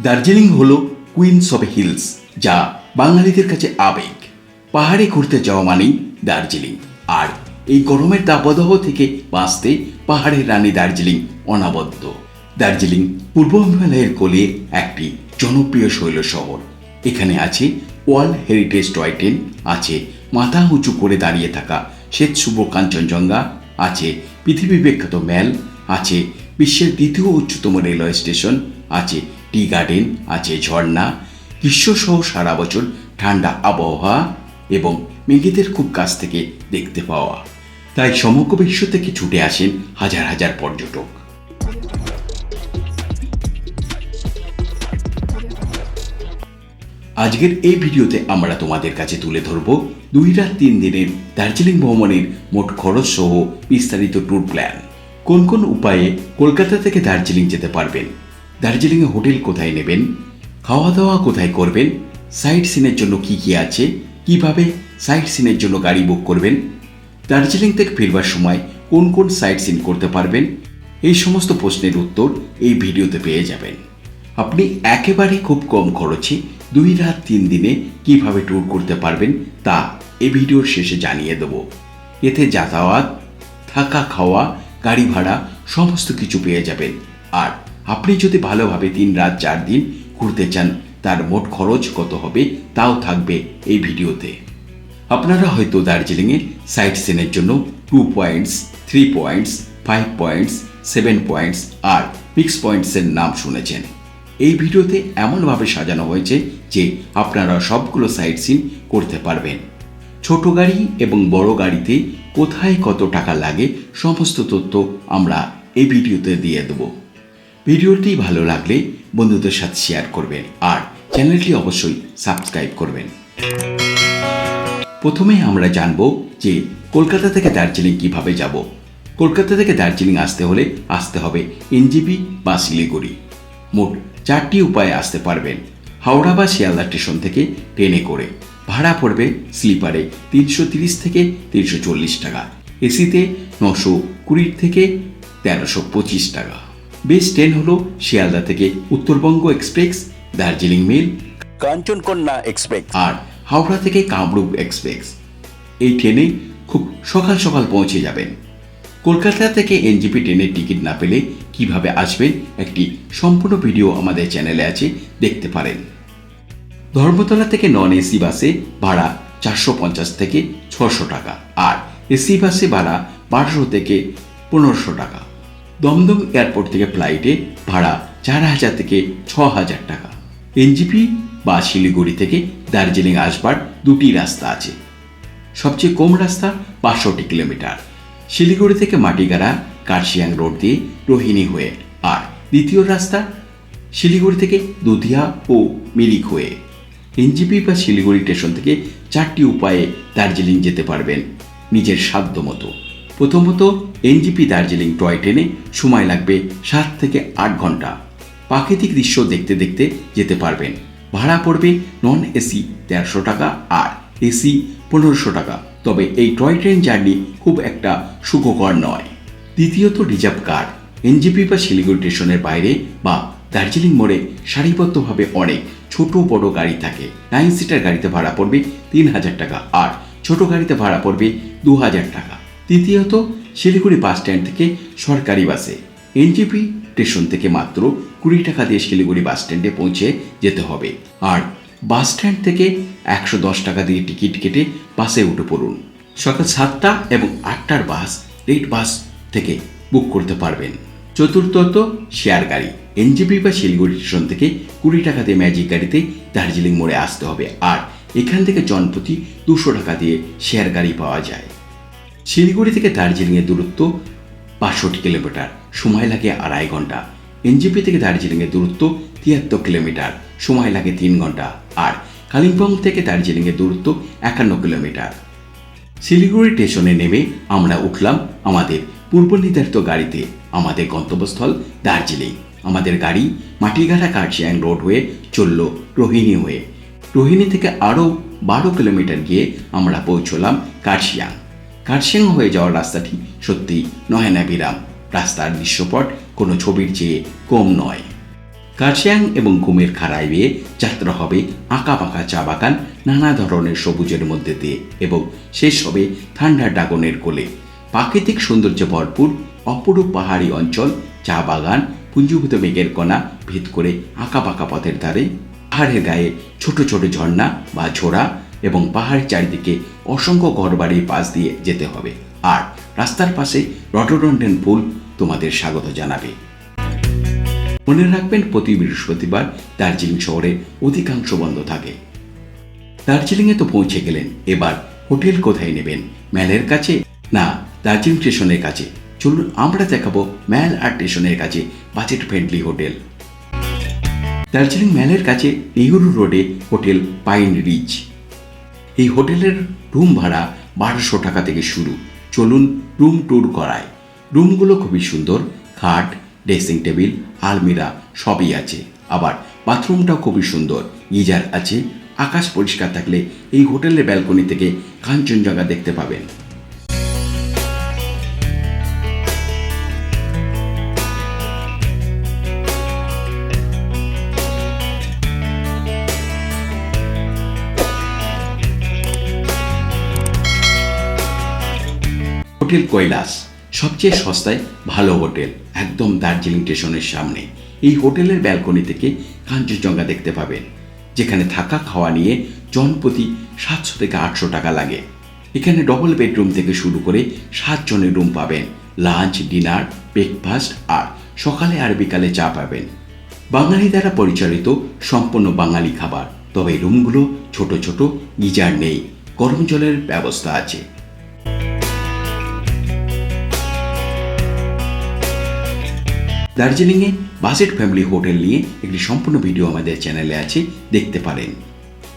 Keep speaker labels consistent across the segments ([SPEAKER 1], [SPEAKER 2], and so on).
[SPEAKER 1] দার্জিলিং হলো queen's of hills, যা বাঙালিদের কাছে আবেগ। পাহাড়ে ঘুরতে যাওয়া মানেই দার্জিলিং। আর এই গরমের দাবদাহ থেকে বাঁচতে পাহাড়ের রানী দার্জিলিং অনবদ্য। দার্জিলিং পূর্ব হিমালয়ের কোলে একটি জনপ্রিয় শৈল শহর। এখানে আছে ওয়ার্ল্ড হেরিটেজ টয় ট্রেন, আছে মাথা উঁচু করে দাঁড়িয়ে থাকা শ্বেতশুভ্র কাঞ্চনজঙ্ঘা, আছে পৃথিবী বিখ্যাত ম্যাল, আছে বিশ্বের দ্বিতীয় উচ্চতম রেলওয়ে স্টেশন, আছে টি গার্ডেন, আছে ঝর্ণা, গ্রীষ্মসহ সারা বছর ঠান্ডা আবহাওয়া এবং মেঘেদের খুব কাছ থেকে দেখতে পাওয়া। তাই সমগ্র বিশ্ব থেকে ছুটে আসেন হাজার হাজার পর্যটক। আজকের এই ভিডিওতে আমরা তোমাদের কাছে তুলে ধরব 2 রাত 3 দিনের দার্জিলিং ভ্রমণের মোট খরচ সহ বিস্তারিত ট্যুর প্ল্যান। কোন কোন উপায়ে কলকাতা থেকে দার্জিলিং যেতে পারবেন, দার্জিলিংয়ে হোটেল কোথায় নেবেন, খাওয়া দাওয়া কোথায় করবেন, সাইট সিনের জন্য কি কি আছে, কিভাবে সাইট সিনের জন্য গাড়ি বুক করবেন, দার্জিলিং থেকে ফিরবার সময় কোন কোন সাইট সিন করতে পারবেন, এই সমস্ত প্রশ্নের উত্তর এই ভিডিওতে পেয়ে যাবেন। আপনি একেবারে খুব কম খরচে 2 রাত 3 দিনে কিভাবে ট্যুর করতে পারবেন তা এই ভিডিওর শেষে জানিয়ে দেব। এতে যাতায়াত, থাকা, খাওয়া, গাড়ি ভাড়া সমস্ত কিছু পেয়ে যাবেন। আর আপনি যদি ভালোভাবে 3 রাত 4 দিন ঘুরতে চান, তার মোট খরচ কত হবে তাও থাকবে এই ভিডিওতে। আপনারা হয়তো দার্জিলিংয়ে সাইট সিনের জন্য 2 পয়েন্টস, 3 পয়েন্টস, 5 পয়েন্টস, 7 পয়েন্টস আর পিক্স পয়েন্টসের নাম শুনেছেন। এই ভিডিওতে এমনভাবে সাজানো হয়েছে যে আপনারা সবগুলো সাইট সিন করতে পারবেন। ছোট গাড়ি এবং বড় গাড়িতে কোথায় কত টাকা লাগে সমস্ত তথ্য আমরা এই ভিডিওতে দিয়ে দেব। ভিডিওটি ভালো লাগলে বন্ধুদের সাথে শেয়ার করবেন আর চ্যানেলটি অবশ্যই সাবস্ক্রাইব করবেন। প্রথমে আমরা জানব যে কলকাতা থেকে দার্জিলিং কিভাবে যাব। কলকাতা থেকে দার্জিলিং আসতে হবে এনজেপি বা শিলিগুড়ি। মোট 4টি উপায়ে আসতে পারবেন। হাওড়া বা শিয়ালদা স্টেশন থেকে ট্রেনে করে ভাড়া পড়বে স্লিপারে 330 থেকে 340 টাকা, এসিতে 920 থেকে 1325 টাকা। বেস্ট ট্রেন হলো শিয়ালদা থেকে Uttarbanga express, Darjeeling mail, Kanchankanya express আর হাওড়া থেকে কামরূপ এক্সপ্রেস। এই ট্রেনে খুব সকাল সকাল পৌঁছে যাবেন। কলকাতা থেকে এনজেপি ট্রেনের টিকিট না পেলে কিভাবে আসবেন একটি সম্পূর্ণ ভিডিও আমাদের চ্যানেলে আছে, দেখতে পারেন। ধর্মতলা থেকে নন এসি বাসে ভাড়া 450 থেকে 600 টাকা আর এসি বাসে ভাড়া 1200 থেকে 1500 টাকা। দমদম এয়ারপোর্ট থেকে ফ্লাইটে ভাড়া 4000 থেকে 6000 টাকা। এনজেপি বা শিলিগুড়ি থেকে দার্জিলিং আসবার 2টি রাস্তা আছে। সবচেয়ে কম রাস্তা 500 কিলোমিটার, শিলিগুড়ি থেকে মাটিগাড়া কার্শিয়াং রোড দিয়ে রোহিণী হয়ে, আর দ্বিতীয় রাস্তা শিলিগুড়ি থেকে দুধিয়া ও মিরিক হয়ে। এনজেপি বা শিলিগুড়ি স্টেশন থেকে 4টি উপায়ে দার্জিলিং যেতে পারবেন নিজের সাধ্য মতো। প্রথমত, এনজেপি দার্জিলিং টয় ট্রেনে সময় লাগবে 7 থেকে 8 ঘন্টা। প্রাকৃতিক দৃশ্য দেখতে দেখতে যেতে পারবেন। ভাড়া পড়বে নন এসি 1300 টাকা আর এসি 1500 টাকা। তবে এই টয় ট্রেন জার্নি খুব একটা সুখকর নয়। দ্বিতীয়ত, রিজার্ভ কার। এনজেপি বা শিলিগুড়ি স্টেশনের বাইরে বা দার্জিলিং মোড়ে সারিবদ্ধভাবে অনেক ছোট বড় গাড়ি থাকে। 9 সিটার গাড়িতে ভাড়া পড়বে 3000 টাকা আর ছোট গাড়িতে ভাড়া পড়বে 2000 টাকা। তৃতীয়ত, শিলিগুড়ি বাস স্ট্যান্ড থেকে সরকারি বাসে। এনজেপি স্টেশন থেকে মাত্র 20 টাকা দিয়ে শিলিগুড়ি বাস স্ট্যান্ডে পৌঁছে যেতে হবে আর বাস স্ট্যান্ড থেকে 110 টাকা দিয়ে টিকিট কেটে বাসে উঠে পড়ুন। সকাল 7টা এবং 8টার বাস রেড বাস থেকে বুক করতে পারবেন। চতুর্থত, শেয়ার গাড়ি। এনজেপি বা শিলিগুড়ি স্টেশন থেকে 20 টাকা দিয়ে ম্যাজিক গাড়িতে দার্জিলিং মোড়ে আসতে হবে আর এখান থেকে জনপ্রতি 200 টাকা দিয়ে শেয়ার গাড়ি পাওয়া যায়। শিলিগুড়ি থেকে দার্জিলিংয়ের দূরত্ব 65 কিলোমিটার, সময় লাগে 2.5 ঘন্টা। এনজেপি থেকে দার্জিলিংয়ের দূরত্ব 73 কিলোমিটার, সময় লাগে 3 ঘন্টা। আর কালিম্পং থেকে দার্জিলিংয়ের দূরত্ব 51 কিলোমিটার। শিলিগুড়ি স্টেশনে নেমে আমরা উঠলাম আমাদের পূর্ব নির্ধারিত গাড়িতে। আমাদের গন্তব্যস্থল দার্জিলিং। আমাদের গাড়ি মাটিগাড়া কার্শিয়াং রোড হয়ে চলল রোহিণী হয়ে। রোহিণী থেকে আরও 12 কিলোমিটার গিয়ে আমরা পৌঁছলাম কার্শিয়াং। কার্শিয়াং হয়ে যাওয়ার রাস্তাটি সত্যি নয়নাভিরাম। রাস্তার দৃশ্যপট কোনো ছবির চেয়ে কম নয়। কার্শিয়াং এবং ঘুমের খাড়ায় বেয়ে যাত্রা হবে আঁকা বাঁকা চা বাগান, নানা ধরনের সবুজের মধ্যে দিয়ে, এবং শেষ হবে ঠান্ডা ড্রাগনের কোলে। প্রাকৃতিক সৌন্দর্যে ভরপুর অপরূপ পাহাড়ি অঞ্চল, চা বাগান, পুঞ্জীভূত মেঘের কণা ভেদ করে আঁকা বাঁকা পথের ধারে, পাহাড়ের গায়ে ছোট ছোট ঝর্ণা বা ঝোড়া, এবং পাহাড়ের চারিদিকে অসংখ্য ঘরবাড়ির পাশ দিয়ে যেতে হবে। আর রাস্তার পাশে রডোডেন্ড্রন ফুল তোমাদের স্বাগত জানাবে। মনে রাখবেন, প্রতি বৃহস্পতিবার দার্জিলিং শহরের অধিকাংশ বন্ধ থাকে। দার্জিলিংয়ে তো পৌঁছে গেলেন, এবার হোটেল কোথায় নেবেন? ম্যালের কাছে না দার্জিলিং স্টেশনের কাছে? চলুন আমরা দেখাবো ম্যাল আর স্টেশনের কাছে বাজেট ফ্রেন্ডলি হোটেল। দার্জিলিং ম্যালের কাছে নেহেরু রোডে হোটেল পাইন রিচ। এই হোটেলের রুম ভাড়া 1200 টাকা থেকে শুরু। চলুন রুম ট্যুর করায়। রুমগুলো খুবই সুন্দর, খাট, ড্রেসিং টেবিল, আলমিরা সবই আছে। আবার বাথরুমটাও খুবই সুন্দর, গিজার আছে। আকাশ পরিষ্কার থাকলে এই হোটেলের ব্যালকনি থেকে কাঞ্চনজঙ্ঘা দেখতে পাবেন। হোটেল কৈলাস সবচেয়ে সস্তায় ভালো হোটেল, একদম দার্জিলিং স্টেশনের সামনে। এই হোটেলের ব্যালকনি থেকে কাঞ্চনজঙ্ঘা দেখতে পাবেন, যেখানে থাকা খাওয়া নিয়ে জনপ্রতি 700 থেকে 800 টাকা লাগে। এখানে ডবল বেডরুম থেকে শুরু করে 7 জনের রুম পাবেন। লাঞ্চ, ডিনার, ব্রেকফাস্ট আর সকালে আর বিকালে চা পাবেন। বাঙালি দ্বারা পরিচালিত সম্পূর্ণ বাঙালি খাবার। তবে রুমগুলো ছোট ছোট, গিজার নেই, গরম জলের ব্যবস্থা আছে। দার্জিলিংয়ে বাজেট ফ্যামিলি হোটেল নিয়ে একটি সম্পূর্ণ ভিডিও আমাদের চ্যানেলে আছে, দেখতে পারেন।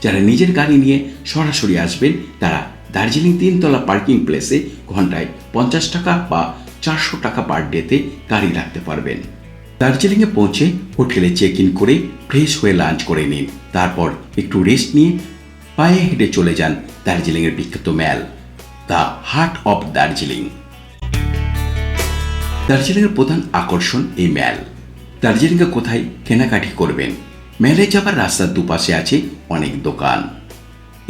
[SPEAKER 1] যারা নিজের গাড়ি নিয়ে সরাসরি আসবেন তারা দার্জিলিং 3 তলা পার্কিং প্লেসে ঘন্টায় 50 টাকা বা 400 টাকা পার ডেতে গাড়ি রাখতে পারবেন। দার্জিলিংয়ে পৌঁছে হোটেলে চেক ইন করে ফ্রেশ হয়ে লাঞ্চ করে নিন। তারপর একটু রেস্ট নিয়ে পায়ে হেঁটে চলে যান দার্জিলিংয়ের বিখ্যাত ম্যাল, দ্য হার্ট অফ দার্জিলিং। দার্জিলিংয়ের প্রধান আকর্ষণ এই ম্যাল। দার্জিলিংয়ে কোথায় কেনাকাটি করবেন? ম্যালে যাবার রাস্তার দুপাশে আছে অনেক দোকান।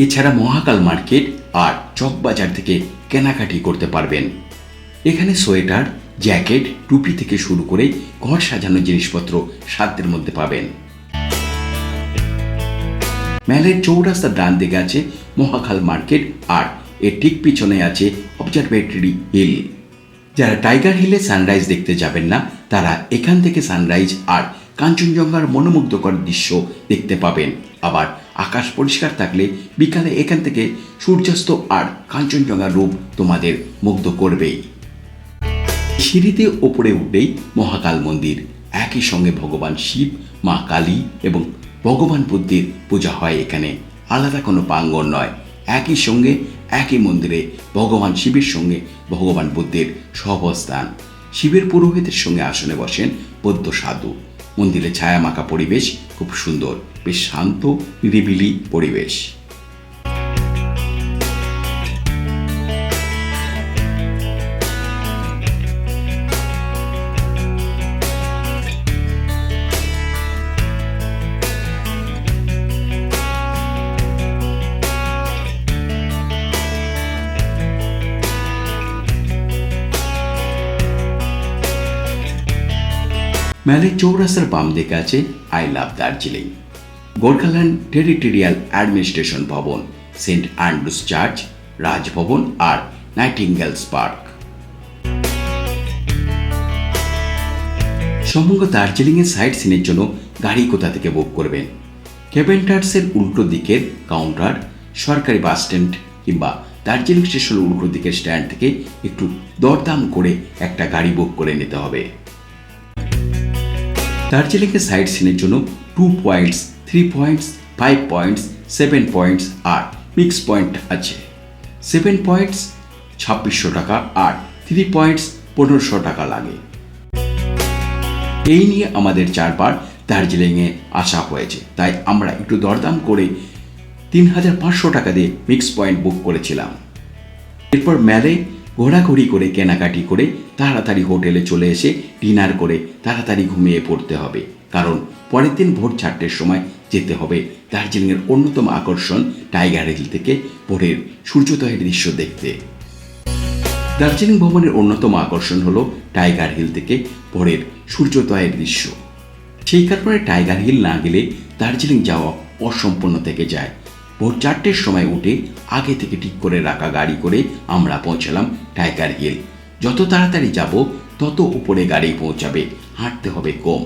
[SPEAKER 1] এছাড়া মহাকাল মার্কেট আর চক বাজার থেকে কেনাকাটি করতে পারবেন। এখানে সোয়েটার, জ্যাকেট, টুপি থেকে শুরু করে ঘর সাজানোর জিনিসপত্র সাধ্যের মধ্যে পাবেন। ম্যালের চৌরাস্তার ডান দিকে আছে মহাকাল মার্কেট, আর এর ঠিক পিছনে আছে অবজারভেটরি হিল। যারা টাইগার হিলে সানরাইজ দেখতে যাবেন না, তারা এখান থেকে সানরাইজ আর কাঞ্চনজঙ্ঘার মনোমুগ্ধকর দৃশ্য দেখতে পাবেন। আবার আকাশ পরিষ্কার থাকলে বিকালে এখান থেকে সূর্যাস্ত আর কাঞ্চনজঙ্ঘার রূপ তোমাদের মুগ্ধ করবেই। সিঁড়িতে ওপরে উঠেই মহাকাল মন্দির। একই সঙ্গে ভগবান শিব, মা কালী এবং ভগবান বুদ্ধের পূজা হয় এখানে। আলাদা কোনো প্রাঙ্গণ নয়, একই সঙ্গে একই মন্দিরে ভগবান শিবের সঙ্গে ভগবান বুদ্ধের সহাবস্থান। শিবের পুরোহিতের সঙ্গে আসনে বসেন বৌদ্ধ সাধু। মন্দিরে ছায়ামাখা পরিবেশ খুব সুন্দর, বেশ শান্ত নিরিবিলি পরিবেশ। ম্যালের চৌরাস্তার বাম দিকে আছে I love Darjeeling, Gorkhaland territorial administration ভবন, সেন্ট অ্যান্ড্রুস চার্চ, রাজভবন আর নাইটিঙ্গেলস পার্ক। সমগ্র দার্জিলিংয়ের সাইট সিনের জন্য গাড়ি কোথা থেকে বুক করবেন? ক্যাভেন্টার্সের উল্টো দিকের কাউন্টার, সরকারি বাস স্ট্যান্ড কিংবা দার্জিলিং স্টেশনের উল্টো দিকের স্ট্যান্ড থেকে একটু দরদাম করে একটা গাড়ি বুক করে নিতে হবে। দার্জিলিংয়ে সাইট সিনের জন্য 2 পয়েন্টস, 3 পয়েন্টস, 5 পয়েন্টস, 7 পয়েন্টস আর মিক্স পয়েন্ট আছে। 7 পয়েন্টস 2600 টাকা আর 3 পয়েন্টস 1500 টাকা লাগে। এই নিয়ে আমাদের 4 বার দার্জিলিংয়ে আসা হয়েছে, তাই আমরা একটু দরদাম করে 3500 টাকা দিয়ে মিক্স পয়েন্ট বুক করেছিলাম। এরপর ম্যালে ঘোরাঘুরি করে কেনাকাটি করে তাড়াতাড়ি হোটেলে চলে এসে ডিনার করে তাড়াতাড়ি ঘুমিয়ে পড়তে হবে। কারণ পরের দিন ভোর 4টের সময় যেতে হবে দার্জিলিংয়ের অন্যতম আকর্ষণ টাইগার হিল থেকে ভোরের সূর্যোদয়ের দৃশ্য দেখতে। দার্জিলিং ভ্রমণের অন্যতম আকর্ষণ হলো টাইগার হিল থেকে ভোরের সূর্যোদয়ের দৃশ্য। সেই কারণে টাইগার হিল না গেলে দার্জিলিং যাওয়া অসম্পূর্ণ থেকে যায়। ভোর 4টের সময় উঠে আগে থেকে ঠিক করে রাখা গাড়ি করে আমরা পৌঁছালাম টাইগার হিল। যত তাড়াতাড়ি যাব তত উপরে গাড়ি পৌঁছাবে, হাঁটতে হবে কম।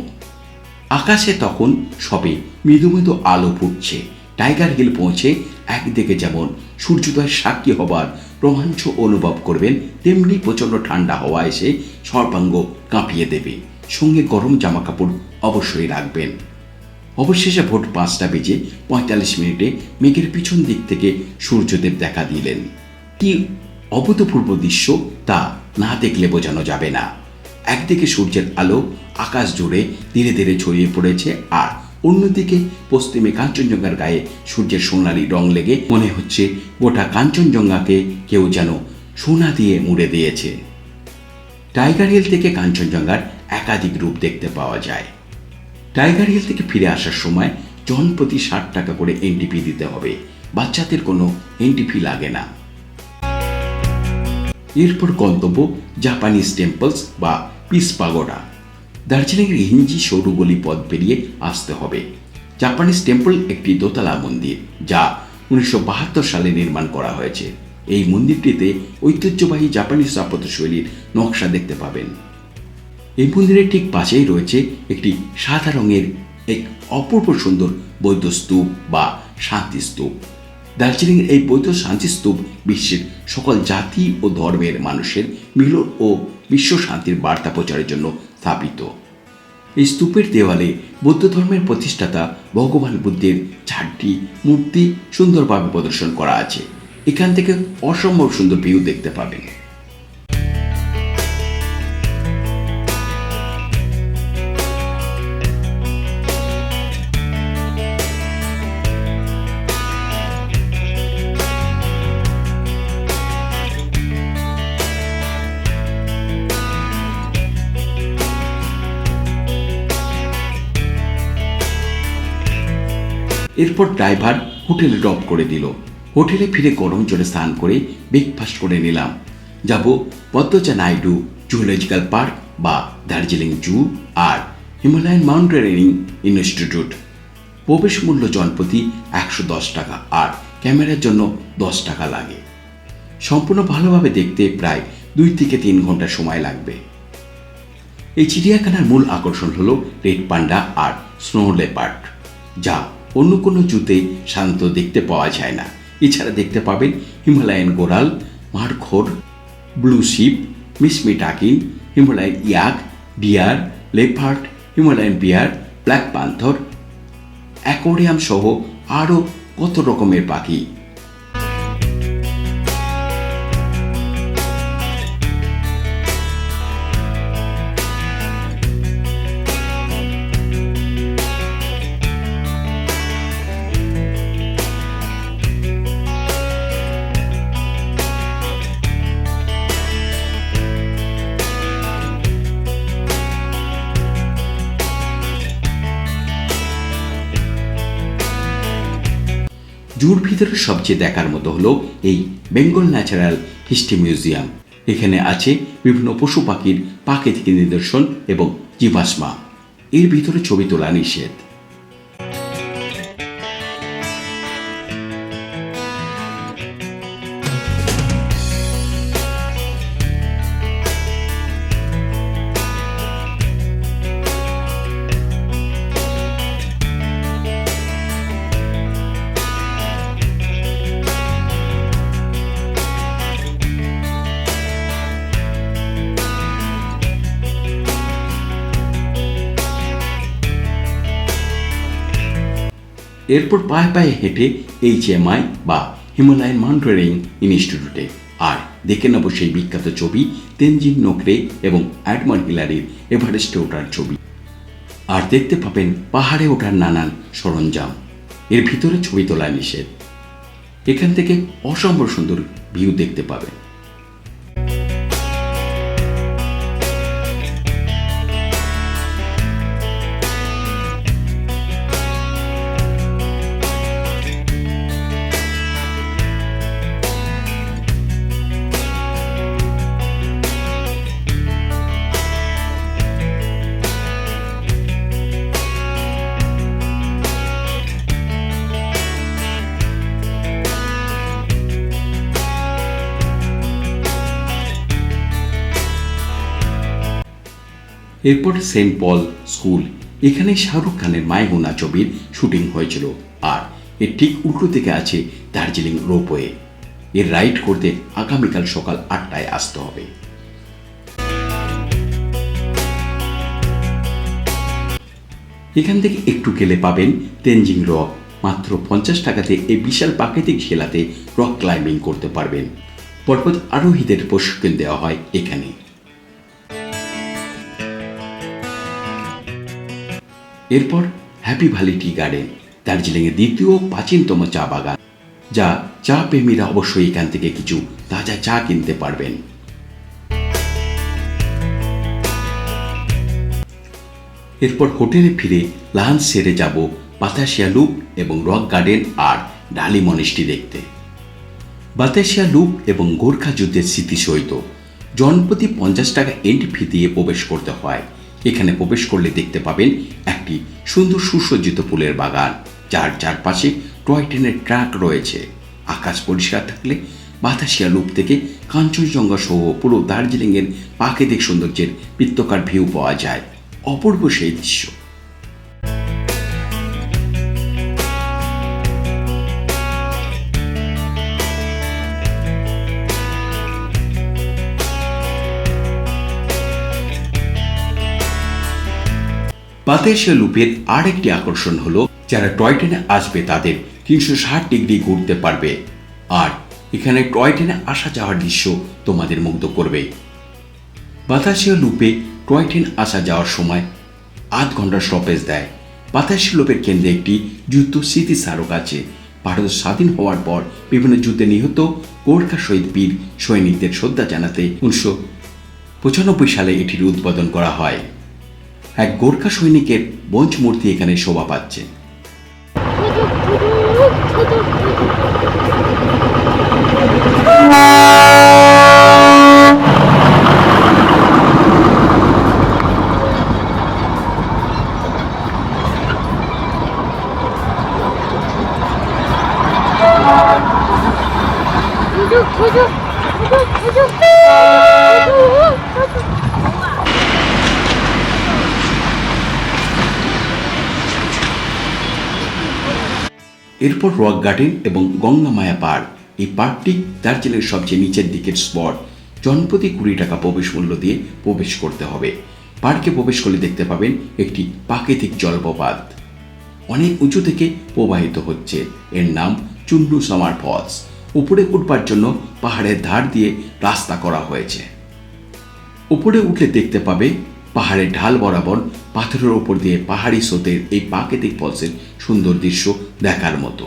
[SPEAKER 1] আকাশে তখন সবে মৃদু মৃদু আলো ফুটছে। টাইগার হিল পৌঁছে একদিকে যেমন সূর্যোদয়ের সাক্ষী হবার রোমাঞ্চ অনুভব করবেন, তেমনি প্রচণ্ড ঠান্ডা হাওয়া এসে সর্বাঙ্গ কাঁপিয়ে দেবে। সঙ্গে গরম জামা কাপড় অবশ্যই রাখবেন। অবশেষে ভোর 5:45 মেঘের পিছন দিক থেকে সূর্যদেব দেখা দিলেন। কি অভূতপূর্ব দৃশ্য তা না দেখলে বোঝানো যাবে না। একদিকে সূর্যের আলো আকাশ জুড়ে ধীরে ধীরে ছড়িয়ে পড়েছে, আর অন্যদিকে পশ্চিমে কাঞ্চনজঙ্ঘার গায়ে সূর্যের সোনালি রং লেগে মনে হচ্ছে গোটা কাঞ্চনজঙ্ঘাকে কেউ যেন সোনা দিয়ে মুড়ে দিয়েছে। টাইগার হিল থেকে কাঞ্চনজঙ্ঘার একাধিক রূপ দেখতে পাওয়া যায়। টাইগার হিল থেকে ফিরে আসার সময় জনপ্রতি 60 টাকা করে এন্ট্রি ফি দিতে হবে। বাচ্চাদের কোনো এন্ট্রি ফি লাগে না। এরপর গন্তব্য জাপানিজ টেম্পলস বা পিস পাগোডা। দার্জিলিংয়ের হিঞ্জি সরু গলি পথ পেরিয়ে আসতে হবে। জাপানিজ টেম্পল একটি দোতলা মন্দির, যা 1972 সালে নির্মাণ করা হয়েছে। এই মন্দিরটিতে ঐতিহ্যবাহী জাপানিজ স্থাপত্যশৈলীর নকশা দেখতে পাবেন। এই মন্দিরের ঠিক পাশেই রয়েছে একটি সাদা রঙের এক অপূর্ব সুন্দর বৌদ্ধ স্তূপ বা শান্তি স্তূপ। দার্জিলিংয়ের এই বৌদ্ধ শান্তি স্তূপ বিশ্বের সকল জাতি ও ধর্মের মানুষের মিলন ও বিশ্ব শান্তির বার্তা প্রচারের জন্য স্থাপিত। এই স্তূপের দেওয়ালে বৌদ্ধ ধর্মের প্রতিষ্ঠাতা ভগবান বুদ্ধের 4টি মূর্তি সুন্দরভাবে প্রদর্শন করা আছে। এখান থেকে অসম্ভব সুন্দর ভিউ দেখতে পাবেন। এরপর ড্রাইভার হোটেলে ড্রপ করে দিল। হোটেলে ফিরে গরম জলে স্নান করে ব্রেকফাস্ট করে নিলাম। যাব পদ্মজা নাইডু জুলজিক্যাল পার্ক বা দার্জিলিং জু আর হিমালয়ান মাউন্টেনিয়ারিং ইনস্টিটিউট। প্রবেশ মূল্য জনপ্রতি 110 টাকা, আর ক্যামেরার জন্য 10 টাকা লাগে। সম্পূর্ণ ভালোভাবে দেখতে প্রায় 2 থেকে 3 ঘন্টা সময় লাগবে। এই চিড়িয়াখানার মূল আকর্ষণ হলো রেড পান্ডা আর স্নো লেপার্ড, যা অন্য কোনো জুতে সাধারণত দেখতে পাওয়া যায় না। এছাড়া দেখতে পাবেন Himalayan গোরাল, markhor, blue sheep, Mishmi টাকিন, Himalayan ইয়াক, ডিয়ার, লেপার্ড, হিমালয়ান বিয়ার, ব্ল্যাক পান্থর, অ্যাকোয়ারিয়াম সহ আরও কত রকমের পাখি। জুর ভিতরে সবচেয়ে দেখার মতো হলো এই বেঙ্গল ন্যাচারাল হিস্ট্রি মিউজিয়াম। এখানে আছে বিভিন্ন পশু পাখির প্রাকৃতিক নিদর্শন এবং জীবাশ্মা। এর ভিতরে ছবি তোলা নিষেধ। এরপর পায়ে পায়ে হেঁটে HMI বা হিমালয়ান মাউন্টেনিয়ারিং ইনস্টিটিউটে, আর দেখে নেব সেই বিখ্যাত ছবি তেনজিং নোকরে এবং এডমন্ড হিলারির এভারেস্টে ওঠার ছবি। আর দেখতে পাবেন পাহাড়ে ওঠার নানান সরঞ্জাম। এর ভিতরে ছবি তোলা নিষেধ। এখান থেকে অসম্ভব সুন্দর ভিউ দেখতে পাবেন। এরপর সেন্ট পল স্কুল, এখানে শাহরুখ খানের মায়হুনা ছবির শুটিং হয়েছিল। আর এর ঠিক উল্টো দিকে আছে দার্জিলিং রোপওয়ে। এর রাইড করতে আগামীকাল সকাল 8টায় আসতে হবে। এখান থেকে একটু গেলে পাবেন তেনজিং রক। মাত্র 50 টাকাতে এই বিশাল প্রাকৃতিক শিলাতে রক ক্লাইম্বিং করতে পারবেন। পর্বত আরোহীদের প্রশিক্ষণ দেওয়া হয় এখানে। এরপর হ্যাপি ভ্যালি টি গার্ডেন, দার্জিলিংয়ের দ্বিতীয় প্রাচীনতম চা বাগান, যা চা প্রেমীরা অবশ্যই এখান থেকে কিছু তাজা চা কিনতে পারবেন। এরপর হোটেলে ফিরে লাঞ্চ সেরে যাব বাতাসিয়া লুপ এবং রক গার্ডেন আর ডালি মনেস্ট্রি দেখতে। বাতাসিয়া লুপ এবং গোর্খা যুদ্ধের স্মৃতিসহিত জনপ্রতি 50 টাকা এন্ট্রি ফি দিয়ে প্রবেশ করতে হয়। এখানে প্রবেশ করলে দেখতে পাবেন একটি সুন্দর সুসজ্জিত ফুলের বাগান, যার চারপাশে টয় ট্রেনের ট্র্যাক রয়েছে। আকাশ পরিষ্কার থাকলে বাতাসিয়া লুপ থেকে কাঞ্চনজঙ্ঘা সহ পুরো দার্জিলিংয়ের প্রাকৃতিক সৌন্দর্যের বৃত্তাকার ভিউ পাওয়া যায়। অপূর্ব সেই দৃশ্য। বাতাসিয়া লুপের আরেকটি আকর্ষণ হলো, যারা টয় ট্রেনে আসবে তাদের 360 ডিগ্রি ঘুরতে পারবে। আর এখানে টয় ট্রেনে আসা যাওয়ার দৃশ্য তোমাদের মুগ্ধ করবে। বাতাসিয়া লুপে টয় ট্রেন আসা যাওয়ার সময় 8 ঘন্টা স্টপেজ দেয়। বাতাসিয়া লুপের কেন্দ্রে একটি যুদ্ধ স্মৃতি স্মারক আছে। ভারত স্বাধীন হওয়ার পর বিভিন্ন যুদ্ধে নিহত গোর্খা শহীদ বীর সৈনিকদের শ্রদ্ধা জানাতে 1995 সালে এটির উদ্বোধন করা হয়। এক গোর্খা সৈনিকের ব্রোঞ্জ মূর্তি এখানে শোভা পাচ্ছে। এরপর রক গার্ডেন এবং গঙ্গা মায়া পার্ক। এই পার্কটি দার্জিলিংয়ের সবচেয়ে নিচের দিকের স্পট। জনপ্রতি 20 টাকা প্রবেশ মূল্য দিয়ে প্রবেশ করতে হবে। পার্কে প্রবেশ করলে দেখতে পাবেন একটি প্রাকৃতিক জলপ্রপাত অনেক উঁচু থেকে প্রবাহিত হচ্ছে। এর নাম চুন্নু সামার ফলস। উপরে উঠবার জন্য পাহাড়ের ধার দিয়ে রাস্তা করা হয়েছে। উপরে উঠলে দেখতে পাবে পাহাড়ের ঢাল বরাবর পাথরের উপর দিয়ে পাহাড়ি স্রোতের এই প্রাকৃতিক ফলসের সুন্দর দৃশ্য দেখার মতো।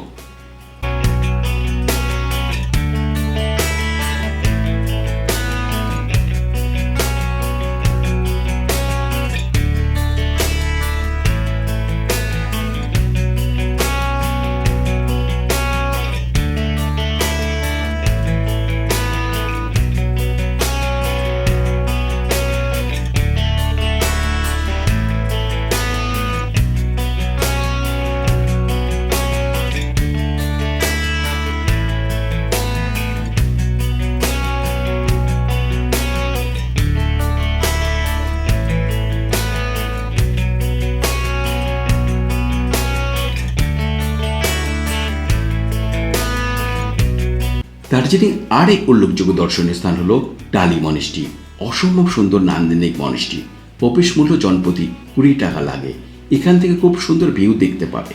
[SPEAKER 1] দার্জিলিং আর এক উল্লেখযোগ্য দর্শনীয় স্থান হলো ডালি মনেস্ট্রি। অসম্ভব সুন্দর নান্দনিক মনেস্ট্রি। প্রবেশ মূল্য জনপ্রতি 20 টাকা লাগে। এখান থেকে খুব সুন্দর ভিউ দেখতে পাবে।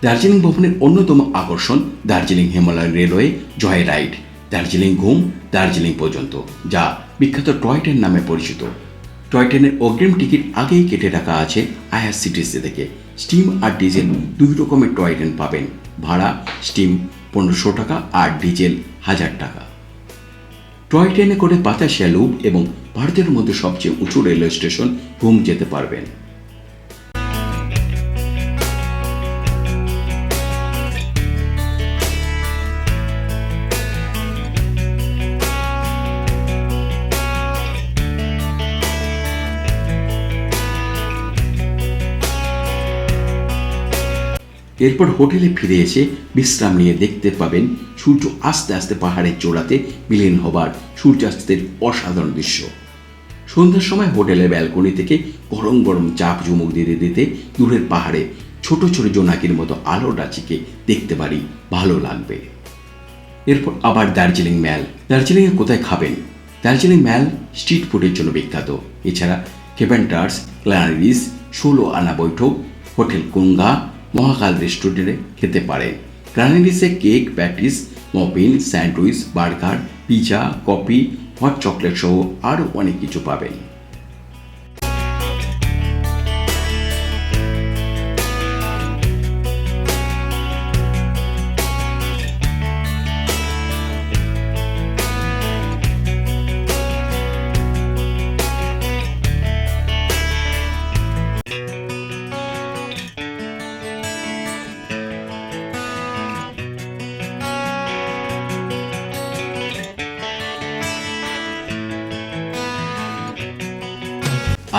[SPEAKER 1] দার্জিলিং ভ্রমণের অন্যতম আকর্ষণ Darjeeling Himalayan railway joy ride, Darjeeling Ghum Darjeeling পর্যন্ত, যা বিখ্যাত টয় ট্রেন নামে পরিচিত। টয় ট্রেনের অগ্রিম টিকিট আগেই কেটে রাখা আছে আইআরসিটিসি থেকে। স্টিম আর ডিজেল 2 রকমের টয় ট্রেন পাবেন। ভাড়া স্টিম 1500 টাকা আর ডিজেল 1000 টাকা। টয় ট্রেনে করে বাতাসিয়া লুপ এবং ভারতের মধ্যে সবচেয়ে উঁচু রেলওয়ে স্টেশন ঘুম যেতে পারবেন। এরপর হোটেলে ফিরে এসে বিশ্রাম নিয়ে দেখতে পাবেন সূর্য আস্তে আস্তে পাহাড়ের চূড়াতে বিলীন হবার সূর্যাস্তের অসাধারণ দৃশ্য। সন্ধ্যার সময় হোটেলের ব্যালকনি থেকে গরম গরম চাপ চুমুক দিতে দিতে দূরের পাহাড়ে ছোট ছোট জোনাকির মতো আলোর রাশিকে দেখতে পারি, ভালো লাগবে। এরপর আবার দার্জিলিং ম্যাল। দার্জিলিংয়ে কোথায় খাবেন? দার্জিলিং ম্যাল স্ট্রিট ফুডের জন্য বিখ্যাত। এছাড়া কেভেন্টার্স, ক্লারিস, 16 আনা বৈঠক, হোটেল কুঙ্গা, মহাকাল রেস্টুরেন্টে খেতে পারেন। ক্রানিসে cake, patties, muffin, sandwich, burger, pizza, coffee, hot chocolate সহ আরও অনেক কিছু পাবেন।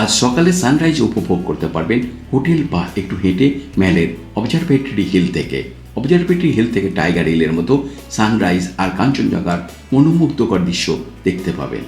[SPEAKER 1] আজ সকালে সানরাইজ উপভোগ করতে পারবেন হোটেল বা একটু হেঁটে ম্যালের অবজারভেটরি হিল থেকে। অবজারভেটরি হিল থেকে টাইগার হিলের মতো সানরাইজ আর কাঞ্চনজঙ্ঘার মনোমুগ্ধকর দৃশ্য দেখতে পাবেন।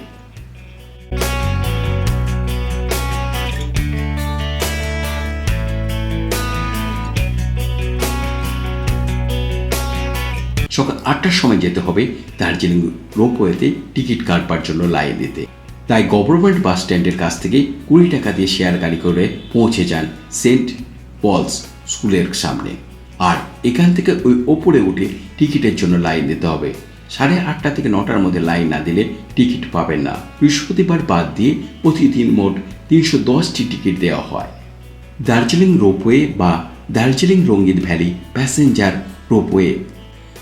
[SPEAKER 1] সকাল 8টার সময় যেতে হবে দার্জিলিং রোপওয়েতে টিকিট কাটবার জন্য লাইন দিতে। তাই গভর্নমেন্ট বাস স্ট্যান্ডের কাছ থেকে 20 টাকা দিয়ে শেয়ার গাড়ি করে পৌঁছে যান সেন্ট পলস স্কুলের সামনে। আর এখান থেকে ওই ওপরে উঠে টিকিটের জন্য লাইন দিতে হবে। 8:30 থেকে 9টার মধ্যে লাইন না দিলে টিকিট পাবেন না। বৃহস্পতিবার বাদ দিয়ে প্রতিদিন মোট 310টি টিকিট দেওয়া হয়। দার্জিলিং রোপওয়ে বা দার্জিলিং রঙ্গিত ভ্যালি প্যাসেঞ্জার রোপওয়ে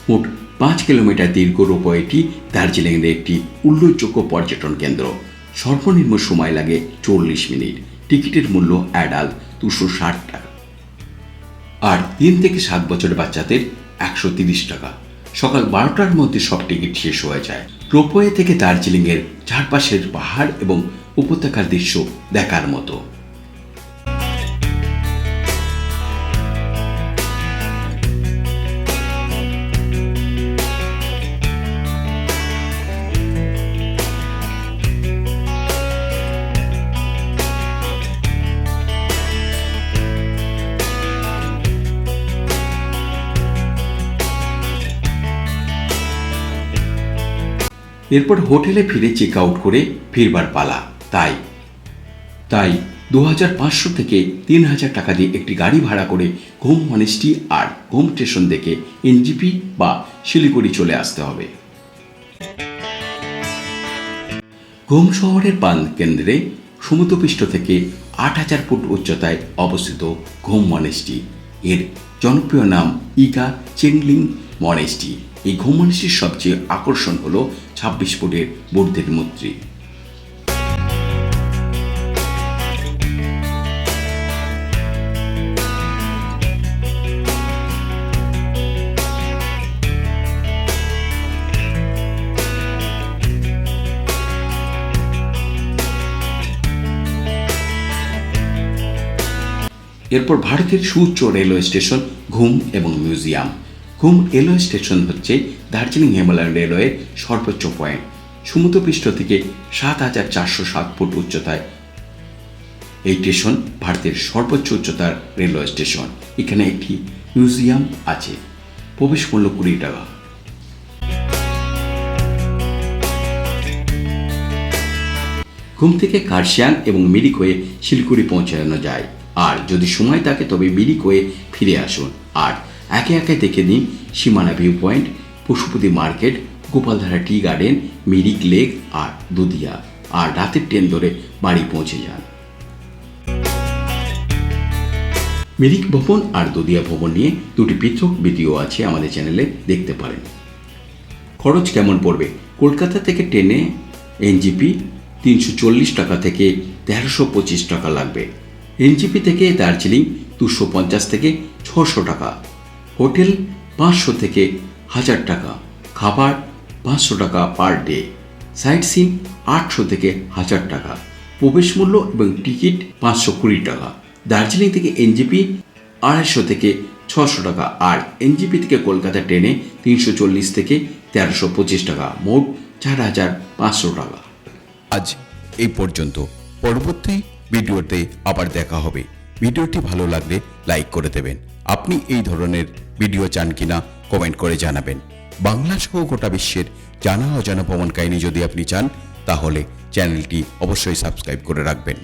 [SPEAKER 1] মোট 5 কিলোমিটার দীর্ঘ রোপওয়েটি দার্জিলিংয়ের একটি উল্লেখযোগ্য পর্যটন কেন্দ্র। সর্বনিম্ন সময় লাগে 40 মিনিট। টিকিটের মূল্য অ্যাডাল্ট 260 টাকা আর 3 থেকে 7 বছরের বাচ্চাদের 130 টাকা। সকাল 12টার মধ্যে সব টিকিট শেষ হয়ে যায়। রোপওয়ে থেকে দার্জিলিংয়ের চারপাশের পাহাড় এবং উপত্যকার দৃশ্য দেখার মতো। এরপর হোটেলে ফিরে চেক আউট করে ফিরবার পালা। তাই 2500 থেকে 3000 টাকা দিয়ে একটি গাড়ি ভাড়া করে ঘুম মনেস্ট্রি আর ঘুম স্টেশন থেকে এনজিপি বা শিলিগুড়ি চলে আসতে হবে। ঘুম শহরের প্রাণ কেন্দ্রে সমুদ্রপৃষ্ঠ থেকে 8000 ফুট উচ্চতায় অবস্থিত ঘুম মনেস্ট্রি। এর জনপ্রিয় নাম ইগা চেংলিং মনেস্ট্রি। এই ঘুম মনেস্ট্রির সবচেয়ে আকর্ষণ হল 26 ফুটের বুদ্ধের মূর্তি। এরপর ভারতের সুউচ্চ রেলওয়ে স্টেশন ঘুম এবং মিউজিয়াম। ঘুম রেলওয়ে স্টেশন হচ্ছে দার্জিলিং হিমালয়ান রেলওয়ের সর্বোচ্চ পয়েন্ট। সমুদ্রপৃষ্ঠ থেকে 7407 ফুট উচ্চতায় এই স্টেশন ভারতের সর্বোচ্চ উচ্চতার রেলওয়ে স্টেশন। এখানে একটি মিউজিয়াম আছে। প্রবেশ মূল্য 20 টাকা। ঘুম থেকে কার্শিয়াং এবং মিরিক হয়ে শিলিগুড়ি পৌঁছানো যায়। আর যদি সময় থাকে তবে মিরিক হয়ে ফিরে আসুন আর একে একে দেখে নিন Simana viewpoint, Pashupati market, Gopaldhara tea garden, Mirik lake আর দুধিয়া। আর রাতের ট্রেন ধরে বাড়ি পৌঁছে যান। মিরিক ভবন আর দদিয়া ভবন নিয়ে দুটি পৃথক ভিডিও আছে আমাদের চ্যানেলে, দেখতে পারেন। খরচ কেমন পড়বে? কলকাতা থেকে ট্রেনে এনজিপি 340 টাকা থেকে 1325 টাকা লাগবে। এনজিপি থেকে দার্জিলিং 250 থেকে 600 টাকা। হোটেল 500 থেকে 1000 টাকা। খাবার 500 টাকা পার ডে। সাইট সিন 800 থেকে 1000 টাকা। প্রবেশ মূল্য এবং টিকিট 520 টাকা। দার্জিলিং থেকে এনজিপি 250 থেকে 600 টাকা আর এনজিপি থেকে কলকাতা ট্রেনে 340 থেকে 1325 টাকা, মোট 4500 টাকা।
[SPEAKER 2] আজ এই পর্যন্ত। পরবর্তী ভিডিওতে আবার দেখা হবে। ভিডিওটি ভালো লাগলে লাইক করে দেবেন। আপনি এই ধরনের ভিডিও চান কিনা কমেন্ট করে জানাবেন। বাংলা সহ গোটা বিশ্বের জানা অজানা ভ্রমণ কাহিনী যদি আপনি চান, তাহলে চ্যানেলটি অবশ্যই সাবস্ক্রাইব করে রাখবেন।